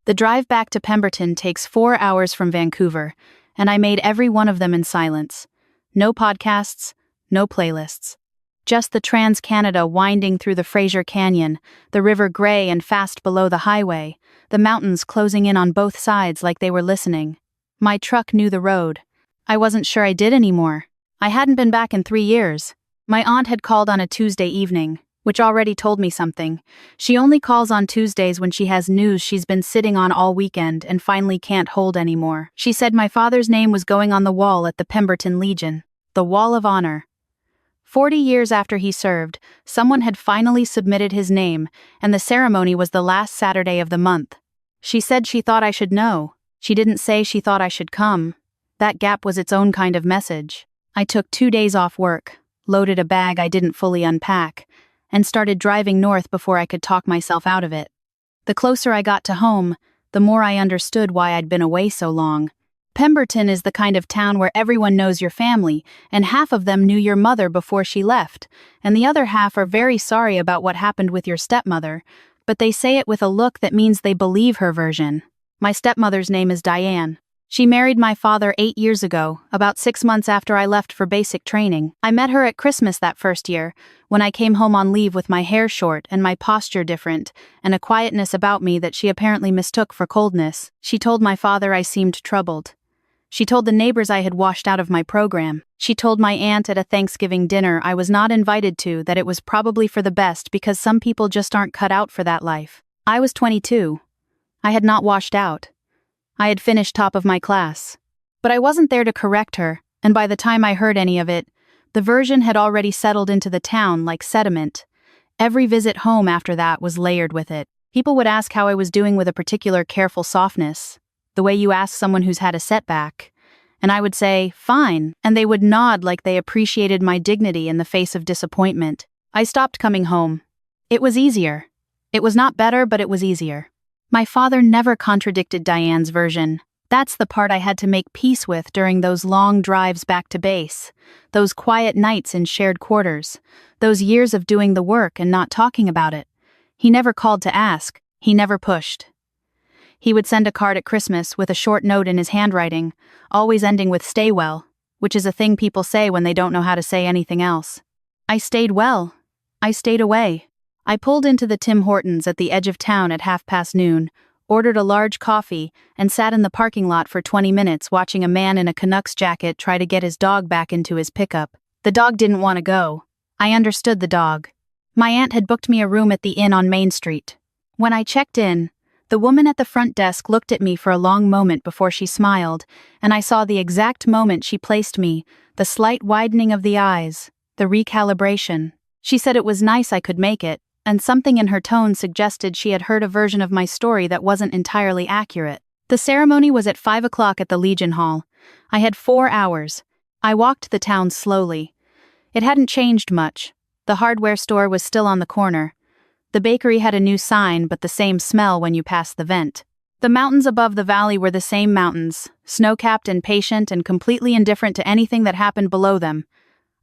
The drive back to Pemberton takes 4 hours from Vancouver, and I made every one of them in silence. No podcasts, no playlists. Just the Trans-Canada winding through the Fraser Canyon, the river gray and fast below the highway, the mountains closing in on both sides like they were listening. My truck knew the road. I wasn't sure I did anymore. I hadn't been back in 3 years. My aunt had called on a Tuesday evening, which already told me something. She only calls on Tuesdays when she has news she's been sitting on all weekend and finally can't hold anymore. She said my father's name was going on the wall at the Pemberton Legion, the Wall of Honor. 40 years after he served, someone had finally submitted his name, and the ceremony was the last Saturday of the month. She said she thought I should know. She didn't say she thought I should come. That gap was its own kind of message. I took 2 days off work, loaded a bag I didn't fully unpack, and started driving north before I could talk myself out of it. The closer I got to home, the more I understood why I'd been away so long. Pemberton is the kind of town where everyone knows your family, and half of them knew your mother before she left, and the other half are very sorry about what happened with your stepmother, but they say it with a look that means they believe her version. My stepmother's name is Diane. She married my father 8 years ago, about 6 months after I left for basic training. I met her at Christmas that first year, when I came home on leave with my hair short and my posture different, and a quietness about me that she apparently mistook for coldness. She told my father I seemed troubled. She told the neighbors I had washed out of my program. She told my aunt at a Thanksgiving dinner I was not invited to that it was probably for the best because some people just aren't cut out for that life. I was 22. I had not washed out. I had finished top of my class. But I wasn't there to correct her, and by the time I heard any of it, the version had already settled into the town like sediment. Every visit home after that was layered with it. People would ask how I was doing with a particular careful softness, the way you ask someone who's had a setback. And I would say, fine, and they would nod like they appreciated my dignity in the face of disappointment. I stopped coming home. It was easier. It was not better, but it was easier. My father never contradicted Diane's version. That's the part I had to make peace with during those long drives back to base, those quiet nights in shared quarters, those years of doing the work and not talking about it. He never called to ask. He never pushed. He would send a card at Christmas with a short note in his handwriting, always ending with "stay well," which is a thing people say when they don't know how to say anything else. I stayed well. I stayed away. I pulled into the Tim Hortons at the edge of town at noon, ordered a large coffee, and sat in the parking lot for 20 minutes watching a man in a Canucks jacket try to get his dog back into his pickup. The dog didn't want to go. I understood the dog. My aunt had booked me a room at the inn on Main Street. When I checked in, the woman at the front desk looked at me for a long moment before she smiled, and I saw the exact moment she placed me, the slight widening of the eyes, the recalibration. She said it was nice I could make it, and something in her tone suggested she had heard a version of my story that wasn't entirely accurate. The ceremony was at 5 o'clock at the Legion Hall. I had 4 hours. I walked the town slowly. It hadn't changed much. The hardware store was still on the corner. The bakery had a new sign, but the same smell when you passed the vent. The mountains above the valley were the same mountains, snow-capped and patient and completely indifferent to anything that happened below them.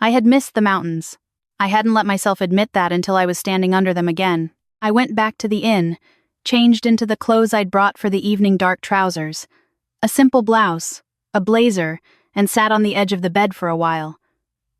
I had missed the mountains. I hadn't let myself admit that until I was standing under them again. I went back to the inn, changed into the clothes I'd brought for the evening dark trousers, a simple blouse, a blazer, and sat on the edge of the bed for a while.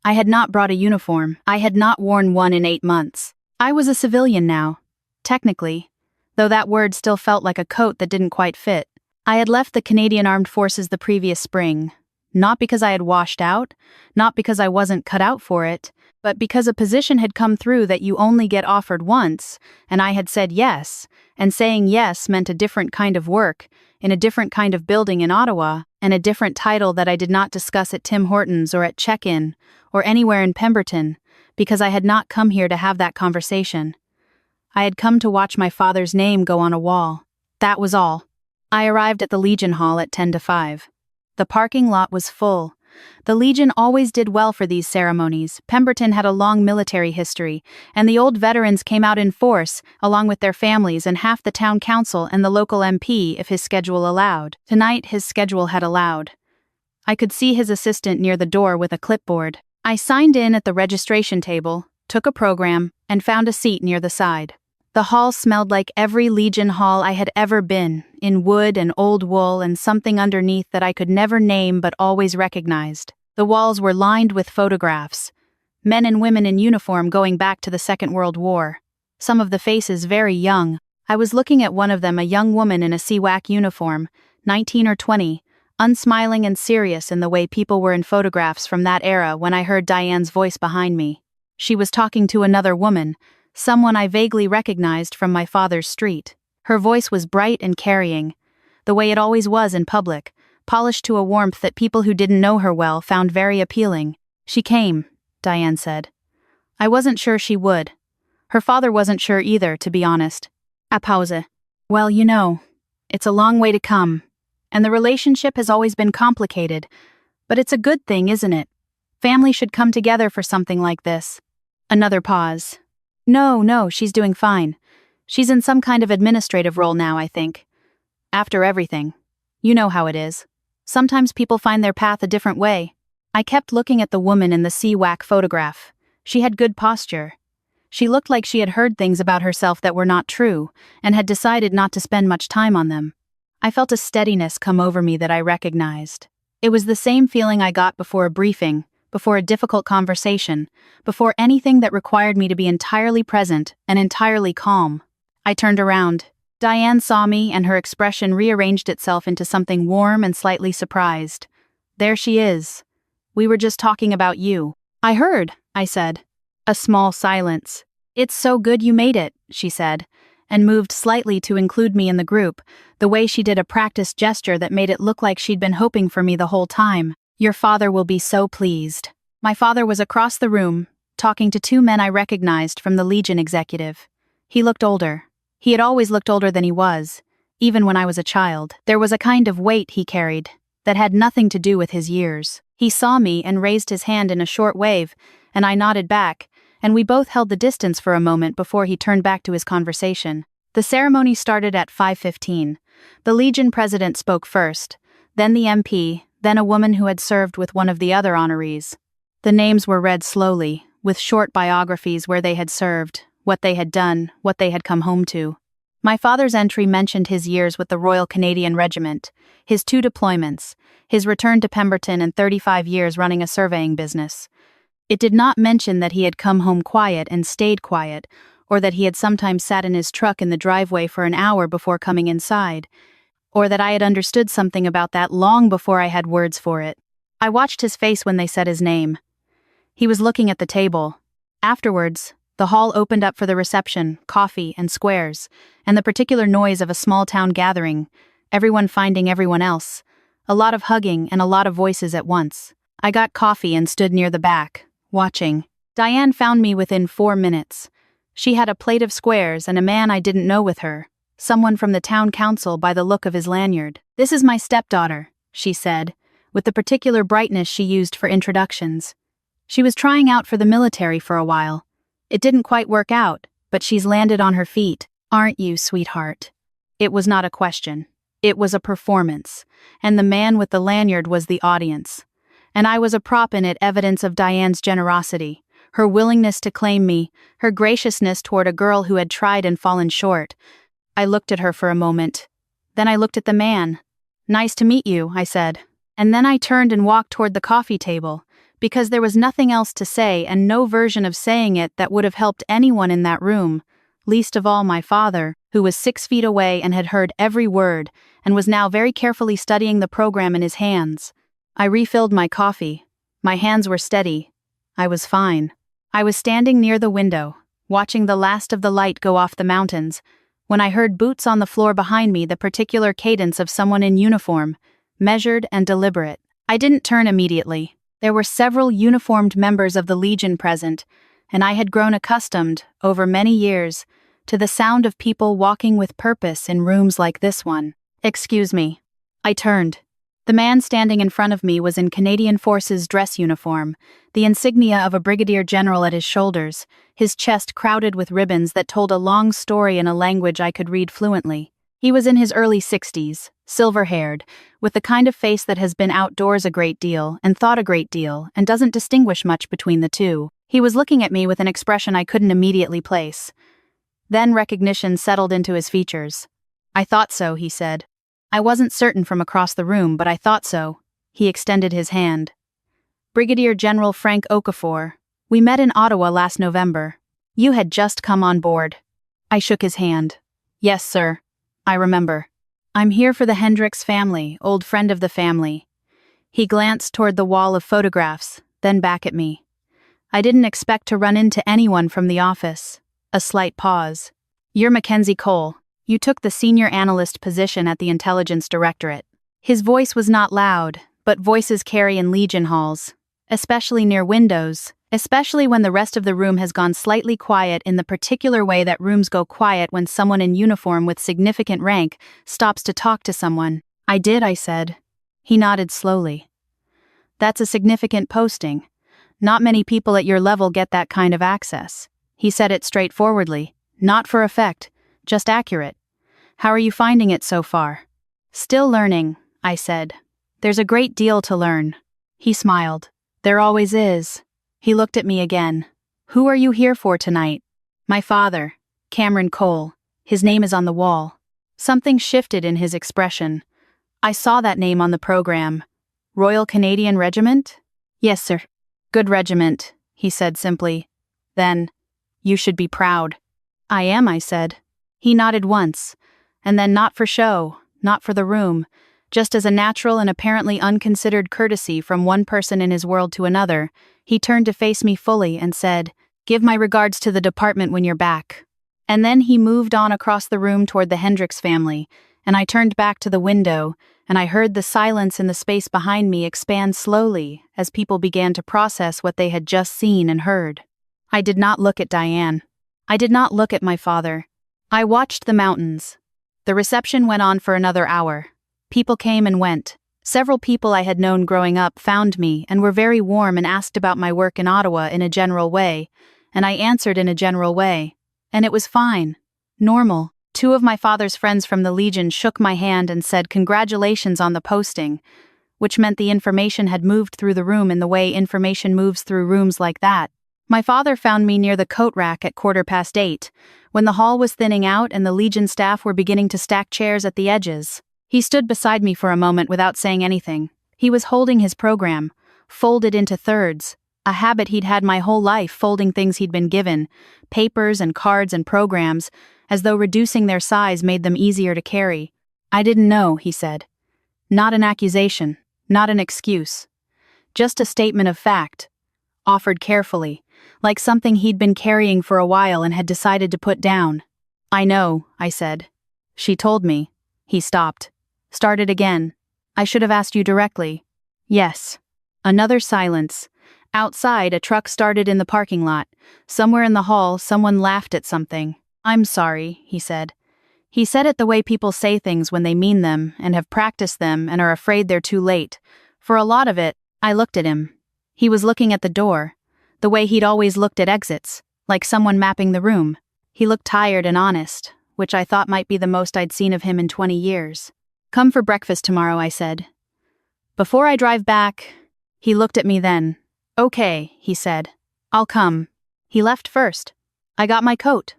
I had not brought a uniform. I had not worn one in 8 months. I was a civilian now, technically, though that word still felt like a coat that didn't quite fit. I had left the Canadian Armed Forces the previous spring, not because I had washed out, not because I wasn't cut out for it, but because a position had come through that you only get offered once, and I had said yes, and saying yes meant a different kind of work, in a different kind of building in Ottawa, and a different title that I did not discuss at Tim Hortons or at check-in, or anywhere in Pemberton, because I had not come here to have that conversation. I had come to watch my father's name go on a wall. That was all. I arrived at the Legion Hall at 5:10. The parking lot was full. The Legion always did well for these ceremonies. Pemberton had a long military history, and the old veterans came out in force, along with their families and half the town council and the local MP if his schedule allowed. Tonight his schedule had allowed. I could see his assistant near the door with a clipboard. I signed in at the registration table, took a program, and found a seat near the side. The hall smelled like every Legion hall I had ever been, in wood and old wool and something underneath that I could never name but always recognized. The walls were lined with photographs. Men and women in uniform going back to the Second World War. Some of the faces very young. I was looking at one of them, a young woman in a CWAC uniform, 19 or 20, unsmiling and serious in the way people were in photographs from that era, when I heard Diane's voice behind me. She was talking to another woman, someone I vaguely recognized from my father's street. Her voice was bright and carrying, the way it always was in public, polished to a warmth that people who didn't know her well found very appealing. "She came," Diane said. I wasn't sure she would. Her father wasn't sure either, to be honest. A pause. "Well, you know, it's a long way to come, and the relationship has always been complicated, but it's a good thing, isn't it? Family should come together for something like this." Another pause. No, she's doing fine. She's in some kind of administrative role now, I think. After everything. You know how it is. Sometimes people find their path a different way. I kept looking at the woman in the CWAC photograph. She had good posture. She looked like she had heard things about herself that were not true, and had decided not to spend much time on them. I felt a steadiness come over me that I recognized. It was the same feeling I got before a briefing, before a difficult conversation, before anything that required me to be entirely present and entirely calm. I turned around. Diane saw me, and her expression rearranged itself into something warm and slightly surprised. "There she is. We were just talking about you." "I heard," I said. A small silence. "It's so good you made it," she said, and moved slightly to include me in the group, the way she did a practiced gesture that made it look like she'd been hoping for me the whole time. "Your father will be so pleased." My father was across the room, talking to two men I recognized from the Legion executive. He looked older. He had always looked older than he was, even when I was a child. There was a kind of weight he carried that had nothing to do with his years. He saw me and raised his hand in a short wave, and I nodded back, and we both held the distance for a moment before he turned back to his conversation. The ceremony started at 5:15. The Legion president spoke first, then the MP, then a woman who had served with one of the other honorees. The names were read slowly, with short biographies where they had served, what they had done, what they had come home to. My father's entry mentioned his years with the Royal Canadian Regiment, his 2 deployments, his return to Pemberton, and 35 years running a surveying business. It did not mention that he had come home quiet and stayed quiet, or that he had sometimes sat in his truck in the driveway for an hour before coming inside, or that I had understood something about that long before I had words for it. I watched his face when they said his name. He was looking at the table. Afterwards, the hall opened up for the reception, coffee, and squares, and the particular noise of a small-town gathering, everyone finding everyone else, a lot of hugging and a lot of voices at once. I got coffee and stood near the back, watching. Diane found me within 4 minutes. She had a plate of squares and a man I didn't know with her, someone from the town council by the look of his lanyard. "This is my stepdaughter," she said, with the particular brightness she used for introductions. "She was trying out for the military for a while. It didn't quite work out, but she's landed on her feet. Aren't you, sweetheart?" It was not a question. It was a performance, and the man with the lanyard was the audience. And I was a prop in it, evidence of Diane's generosity, her willingness to claim me, her graciousness toward a girl who had tried and fallen short. I looked at her for a moment. Then I looked at the man. "Nice to meet you," I said. And then I turned and walked toward the coffee table, because there was nothing else to say and no version of saying it that would have helped anyone in that room, least of all my father, who was 6 feet away and had heard every word, and was now very carefully studying the program in his hands. I refilled my coffee. My hands were steady. I was fine. I was standing near the window, watching the last of the light go off the mountains, when I heard boots on the floor behind me, the particular cadence of someone in uniform, measured and deliberate. I didn't turn immediately. There were several uniformed members of the Legion present, and I had grown accustomed, over many years, to the sound of people walking with purpose in rooms like this one. "Excuse me." I turned. The man standing in front of me was in Canadian Forces dress uniform, the insignia of a Brigadier-General at his shoulders, his chest crowded with ribbons that told a long story in a language I could read fluently. He was in his early 60s, silver-haired, with the kind of face that has been outdoors a great deal and thought a great deal and doesn't distinguish much between the two. He was looking at me with an expression I couldn't immediately place. Then recognition settled into his features. "I thought so," he said. "I wasn't certain from across the room, but I thought so." He extended his hand. "Brigadier-General Frank Okafor. We met in Ottawa last November. You had just come on board." I shook his hand. "Yes, sir. I remember. I'm here for the Hendricks family, old friend of the family." He glanced toward the wall of photographs, then back at me. "I didn't expect to run into anyone from the office." A slight pause. "You're Mackenzie Cole. You took the senior analyst position at the Intelligence Directorate." His voice was not loud, but voices carry in Legion halls, especially near windows, especially when the rest of the room has gone slightly quiet in the particular way that rooms go quiet when someone in uniform with significant rank stops to talk to someone. "I did," I said. He nodded slowly. "That's a significant posting. Not many people at your level get that kind of access." He said it straightforwardly, not for effect, just accurate. "How are you finding it so far?" "Still learning," I said. "There's a great deal to learn." He smiled. "There always is." He looked at me again. "Who are you here for tonight?" "My father, Cameron Cole. His name is on the wall." Something shifted in his expression. "I saw that name on the program. Royal Canadian Regiment?" "Yes, sir." "Good regiment," he said simply. Then, "You should be proud." "I am," I said. He nodded once, and then not for show, not for the room, just as a natural and apparently unconsidered courtesy from one person in his world to another, he turned to face me fully and said, "Give my regards to the department when you're back." And then he moved on across the room toward the Hendricks family, and I turned back to the window, and I heard the silence in the space behind me expand slowly as people began to process what they had just seen and heard. I did not look at Diane. I did not look at my father. I watched the mountains. The reception went on for another hour. People came and went. Several people I had known growing up found me and were very warm and asked about my work in Ottawa in a general way, and I answered in a general way. And it was fine. Normal. Two of my father's friends from the Legion shook my hand and said congratulations on the posting, which meant the information had moved through the room in the way information moves through rooms like that. My father found me near the coat rack at 8:15, when the hall was thinning out and the Legion staff were beginning to stack chairs at the edges. He stood beside me for a moment without saying anything. He was holding his program, folded into thirds, a habit he'd had my whole life, folding things he'd been given, papers and cards and programs, as though reducing their size made them easier to carry. "I didn't know," he said. Not an accusation, not an excuse. Just a statement of fact, offered carefully, like something he'd been carrying for a while and had decided to put down. "I know," I said. "She told me." He stopped. Started again. "I should have asked you directly." "Yes." Another silence. Outside, a truck started in the parking lot. Somewhere in the hall, someone laughed at something. "I'm sorry," he said. He said it the way people say things when they mean them and have practiced them and are afraid they're too late. For a lot of it, I looked at him. He was looking at the door, the way he'd always looked at exits, like someone mapping the room. He looked tired and honest, which I thought might be the most I'd seen of him in 20 years. "Come for breakfast tomorrow," I said. "Before I drive back." He looked at me then. "Okay," he said. "I'll come." He left first. I got my coat.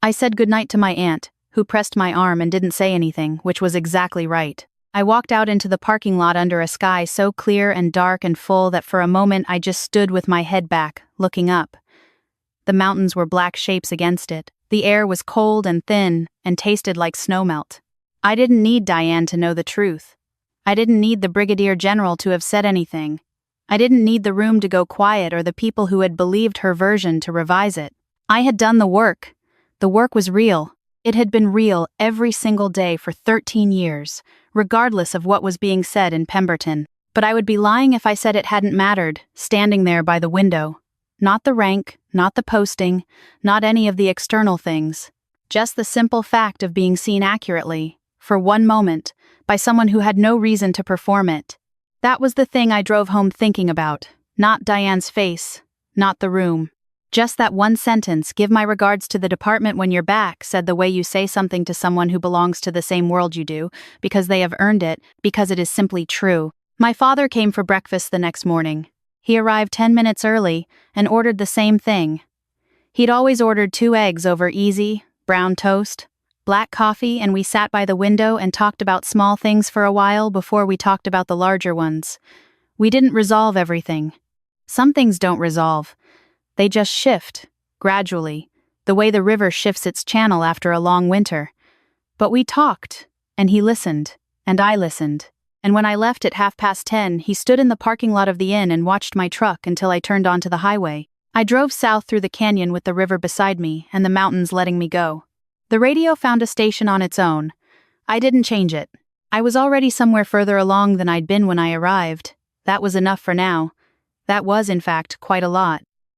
I said goodnight to my aunt, who pressed my arm and didn't say anything, which was exactly right. I walked out into the parking lot under a sky so clear and dark and full that for a moment I just stood with my head back, looking up. The mountains were black shapes against it. The air was cold and thin and tasted like snowmelt. I didn't need Diane to know the truth. I didn't need the Brigadier-General to have said anything. I didn't need the room to go quiet or the people who had believed her version to revise it. I had done the work. The work was real. It had been real every single day for 13 years, regardless of what was being said in Pemberton. But I would be lying if I said it hadn't mattered, standing there by the window. Not the rank, not the posting, not any of the external things. Just the simple fact of being seen accurately, for one moment, by someone who had no reason to perform it. That was the thing I drove home thinking about, not Diane's face, not the room. Just that one sentence, "Give my regards to the department when you're back," said the way you say something to someone who belongs to the same world you do, because they have earned it, because it is simply true. My father came for breakfast the next morning. He arrived 10 minutes early and ordered the same thing. He'd always ordered 2 eggs over easy, brown toast, black coffee, and we sat by the window and talked about small things for a while before we talked about the larger ones. We didn't resolve everything. Some things don't resolve. They just shift, gradually, the way the river shifts its channel after a long winter. But we talked, and he listened, and I listened. And when I left at 10:30, he stood in the parking lot of the inn and watched my truck until I turned onto the highway. I drove south through the canyon with the river beside me and the mountains letting me go. The radio found a station on its own. I didn't change it. I was already somewhere further along than I'd been when I arrived. That was enough for now. That was, in fact, quite a lot.